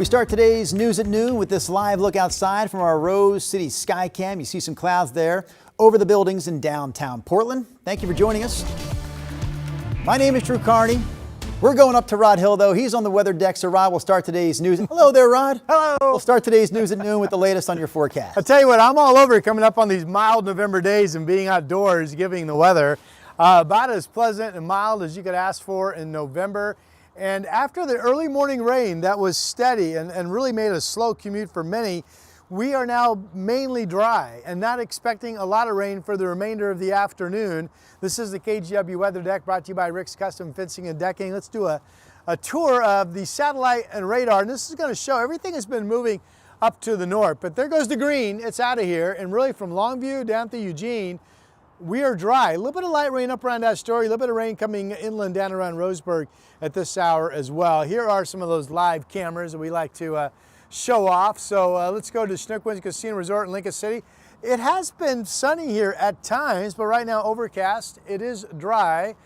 We start today's news at noon with this live look outside from our Rose City Skycam. You see some clouds there over the buildings in downtown Portland. Thank you for joining us. My name is Drew Carney. We're going up to Rod Hill, though. He's on the weather deck, so Rod will start today's news. Hello there, Rod. Hello. We'll start today's news at noon with the latest on your forecast. I'll tell you what, I'm all over it coming up on these mild November days and being outdoors, giving the weather about as pleasant and mild as you could ask for in November. And after the early morning rain that was steady and really made a slow commute for many, we are now mainly dry and not expecting a lot of rain for the remainder of the afternoon. This is the KGW weather deck brought to you by Rick's Custom Fencing and Decking. Let's do a tour of the satellite and radar. And this is going to show everything has been moving up to the north, but there goes the green. It's out of here. And really from Longview down to Eugene, we are dry. A little bit of light rain up around that story, a little bit of rain coming inland down around Roseburg at this hour as well. Here are some of those live cameras that we like to show off. So let's go to Chinook Winds Casino Resort in Lincoln City. It has been sunny here at times, but right now overcast. It is dry.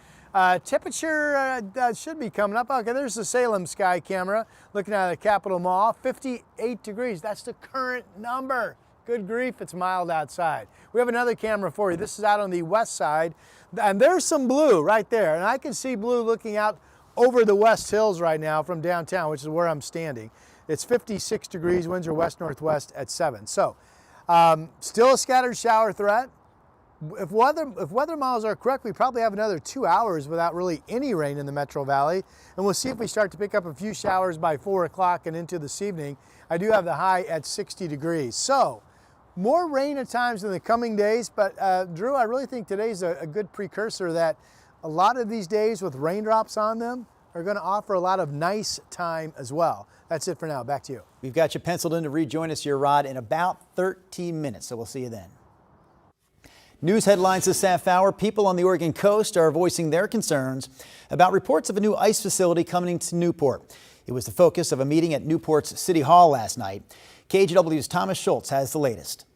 Temperature should be coming up. Okay, there's the Salem sky camera looking at the Capitol Mall. 58 degrees. That's the current number. Good grief, it's mild outside. We have another camera for you. This is out on the west side, and there's some blue right there. And I can see blue looking out over the West Hills right now from downtown, which is where I'm standing. It's 56 degrees, winds are west-northwest at 7. So, still a scattered shower threat. If weather models are correct, we probably have another 2 hours without really any rain in the Metro Valley. And we'll see if we start to pick up a few showers by 4 o'clock and into this evening. I do have the high at 60 degrees. So, more rain at times in the coming days, but Drew, I really think today's a good precursor that a lot of these days with raindrops on them are going to offer a lot of nice time as well. That's it for now. Back to you. We've got you penciled in to rejoin us here, Rod, in about 13 minutes, so we'll see you then. News headlines this half hour. People on the Oregon coast are voicing their concerns about reports of a new ICE facility coming to Newport. It was the focus of a meeting at Newport's City Hall last night. KGW's Thomas Schultz has the latest.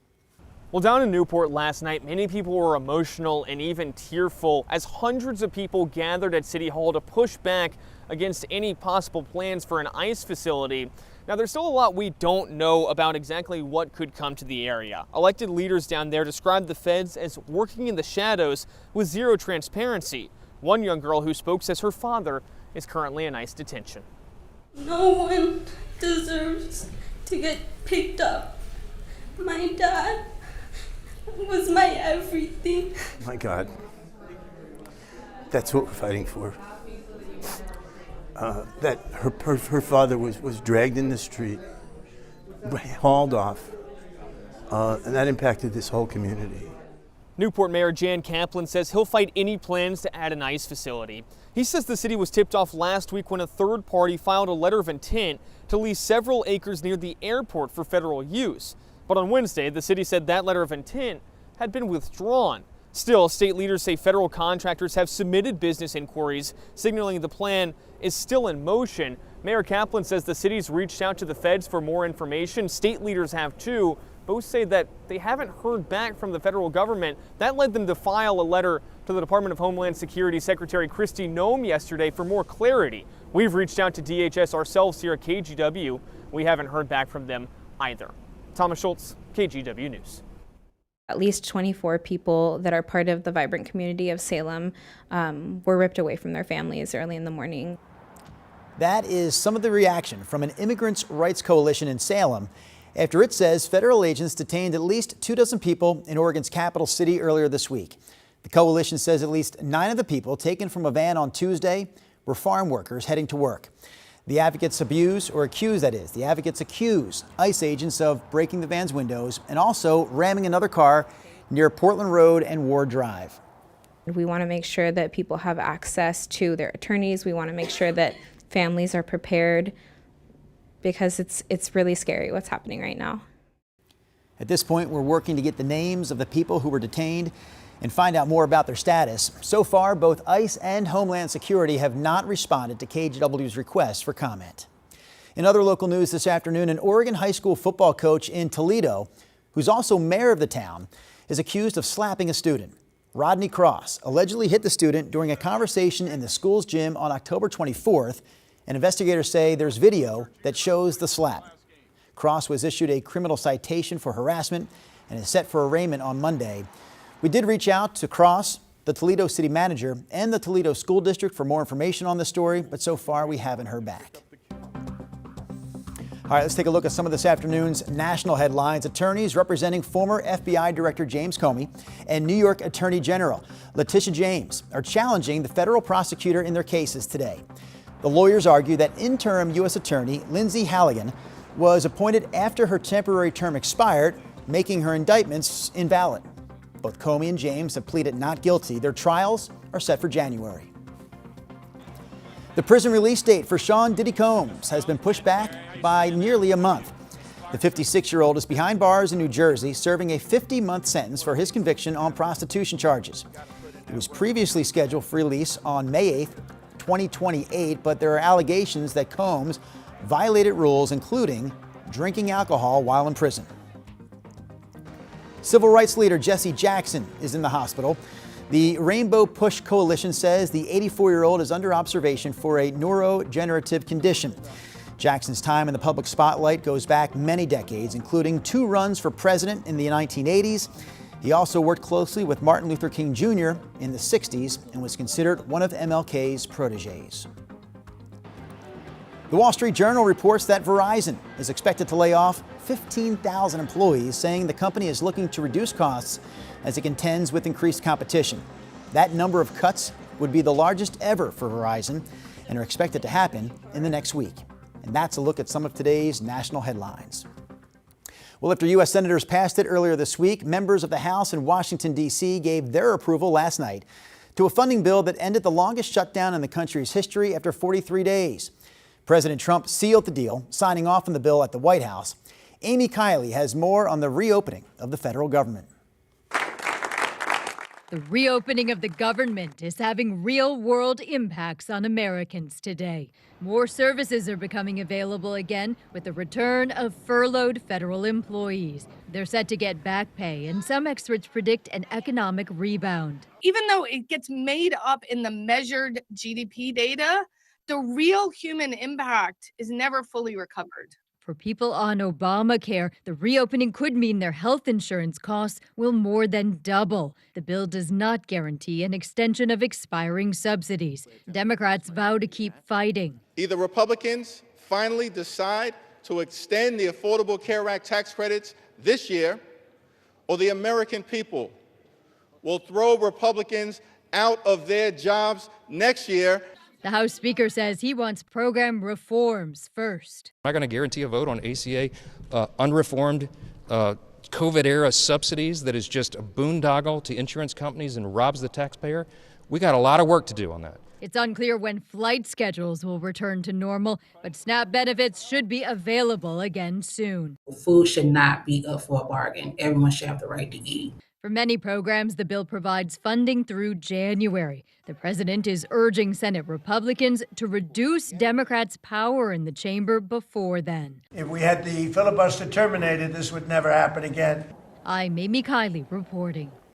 Well, down in Newport last night, many people were emotional and even tearful as hundreds of people gathered at City Hall to push back against any possible plans for an ICE facility. Now, there's still a lot we don't know about exactly what could come to the area. Elected leaders down there described the feds as working in the shadows with zero transparency. One young girl who spoke says her father is currently in ICE detention. No one deserves to get picked up. My dad was my everything. My God, that's what we're fighting for. That her father was dragged in the street, hauled off, and that impacted this whole community. Newport Mayor Jan Kaplan says he'll fight any plans to add an ICE facility. He says the city was tipped off last week when a third party filed a letter of intent to lease several acres near the airport for federal use. But on Wednesday, the city said that letter of intent had been withdrawn. Still, state leaders say federal contractors have submitted business inquiries, signaling the plan is still in motion. Mayor Kaplan says the city's reached out to the feds for more information. State leaders have too. Both say that they haven't heard back from the federal government. That led them to file a letter to the Department of Homeland Security Secretary Kristi Noem yesterday for more clarity. We've reached out to DHS ourselves here at KGW. We haven't heard back from them either. Thomas Schultz, KGW News. At least 24 people that are part of the vibrant community of Salem were ripped away from their families early in the morning. That is some of the reaction from an immigrants' rights coalition in Salem after it says federal agents detained at least 24 people in Oregon's capital city earlier this week. The coalition says at least 9 of the people taken from a van on Tuesday were farm workers heading to work. The advocates accuse ICE agents of breaking the van's windows and also ramming another car near Portland Road and Ward Drive. We want to make sure that people have access to their attorneys. We want to make sure that families are prepared because it's really scary what's happening right now. At this point, we're working to get the names of the people who were detained and find out more about their status. So far, both ICE and Homeland Security have not responded to KGW's request for comment. In other local news this afternoon, an Oregon high school football coach in Toledo, who's also mayor of the town, is accused of slapping a student. Rodney Cross allegedly hit the student during a conversation in the school's gym on October 24th. And investigators say there's video that shows the slap. Cross was issued a criminal citation for harassment and is set for arraignment on Monday. We did reach out to Cross, the Toledo city manager, and the Toledo School District for more information on the story, but so far we haven't heard back. All right, let's take a look at some of this afternoon's national headlines. Attorneys representing former FBI Director James Comey and New York Attorney General Letitia James are challenging the federal prosecutor in their cases today. The lawyers argue that interim U.S. Attorney Lindsay Halligan was appointed after her temporary term expired, making her indictments invalid. Both Comey and James have pleaded not guilty. Their trials are set for January. The prison release date for Sean Diddy Combs has been pushed back by nearly a month. The 56-year-old is behind bars in New Jersey, serving a 50-month sentence for his conviction on prostitution charges. He was previously scheduled for release on May 8th, 2028, but there are allegations that Combs violated rules, including drinking alcohol while in prison. Civil rights leader Jesse Jackson is in the hospital. The Rainbow Push Coalition says the 84-year-old is under observation for a neurodegenerative condition. Jackson's time in the public spotlight goes back many decades, including 2 runs for president in the 1980s. He also worked closely with Martin Luther King Jr. in the 60s and was considered one of MLK's protégés. The Wall Street Journal reports that Verizon is expected to lay off 15,000 employees, saying the company is looking to reduce costs as it contends with increased competition. That number of cuts would be the largest ever for Verizon and are expected to happen in the next week. And that's a look at some of today's national headlines. Well, after U.S. senators passed it earlier this week, members of the House in Washington, D.C. gave their approval last night to a funding bill that ended the longest shutdown in the country's history after 43 days. President Trump sealed the deal, signing off on the bill at the White House. Amy Kiley has more on the reopening of the federal government. The reopening of the government is having real-world impacts on Americans today. More services are becoming available again with the return of furloughed federal employees. They're set to get back pay, and some experts predict an economic rebound. Even though it gets made up in the measured GDP data, the real human impact is never fully recovered. For people on Obamacare, the reopening could mean their health insurance costs will more than double. The bill does not guarantee an extension of expiring subsidies. Democrats vow to keep fighting. Either Republicans finally decide to extend the Affordable Care Act tax credits this year, or the American people will throw Republicans out of their jobs next year. The House Speaker says he wants program reforms first. I'm not going to guarantee a vote on ACA unreformed COVID-era subsidies that is just a boondoggle to insurance companies and robs the taxpayer. We got a lot of work to do on that. It's unclear when flight schedules will return to normal, but SNAP benefits should be available again soon. Food should not be up for a bargain. Everyone should have the right to eat. For many programs, the bill provides funding through January. The president is urging Senate Republicans to reduce Democrats' power in the chamber before then. If we had the filibuster terminated, this would never happen again. I'm Amy Kiley reporting.